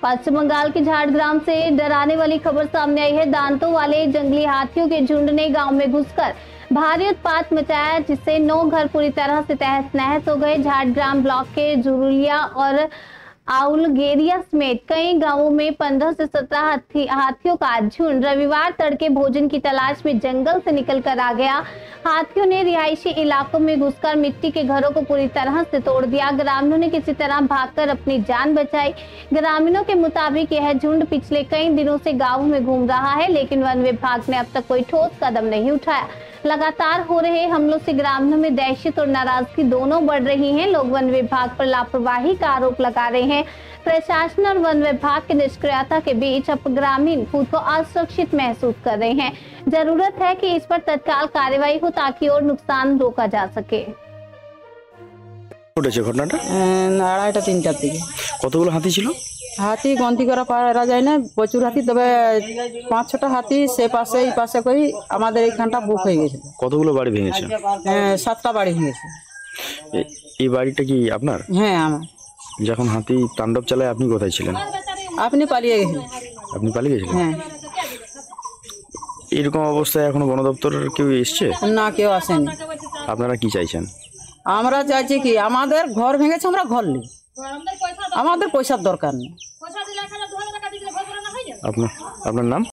पश्चिम बंगाल के झाड़ग्राम से डराने वाली खबर सामने आई है। दांतों वाले जंगली हाथियों के झुंड ने गांव में घुसकर भारी उत्पात मचाया, जिससे 9 घर पूरी तरह से तहस नहस हो गए। झाड़ग्राम ब्लॉक के जुरुलिया और आउलगेरिया समेत कई गांवों में 15 से 17 हाथियों का झुंड रविवार तड़के भोजन की तलाश में जंगल से निकलकर आ गया। हाथियों ने रिहायशी इलाकों में घुसकर मिट्टी के घरों को पूरी तरह से तोड़ दिया। ग्रामीणों ने किसी तरह भागकर अपनी जान बचाई। ग्रामीणों के मुताबिक यह झुंड पिछले कई दिनों से गाँव में घूम रहा है, लेकिन वन विभाग ने अब तक कोई ठोस कदम नहीं उठाया। लगातार हो रहे हमलों से ग्रामीणों में दहशत और नाराजगी दोनों बढ़ रही हैं। लोग वन विभाग पर लापरवाही का आरोप लगा रहे हैं। प्रशासन और वन विभाग की निष्क्रियता के बीच अब ग्रामीण खुद को असुरक्षित महसूस कर रहे हैं। जरूरत है कि इस पर तत्काल कार्रवाई हो ताकि और नुकसान रोका जा सके। ঘটনাটা 2:30-3টার দিকে। কতগুলো হাতি ছিল? হাতি গন্তি করা পারা যায় না, প্রচুর হাতি, তবে 5-6টা হাতি সে পাশে এই পাশে করে আমাদের এইখানটা বুক হয়ে গেছে। কতগুলো বাড়ি ভেঙেছে? 7টা বাড়ি ভেঙেছে। এই বাড়িটা কি আপনার? হ্যাঁ আমার। যখন হাতি তাণ্ডব চালায় আপনি কোথায় ছিলেন? আপনি পালিয়ে গেছেন। আপনি পালিয়ে গেছিলেন? হ্যাঁ। এরকম অবস্থায় এখনো বন দপ্তরের কেউ এসছে? না, কেউ আসেনি। আপনারা কি চাইছেন? আমরা চাইছি কি, আমাদের ঘর ভেঙেছে, আমরা ঘর নিই, আমাদের পয়সার দরকার নেই। আপনার নাম?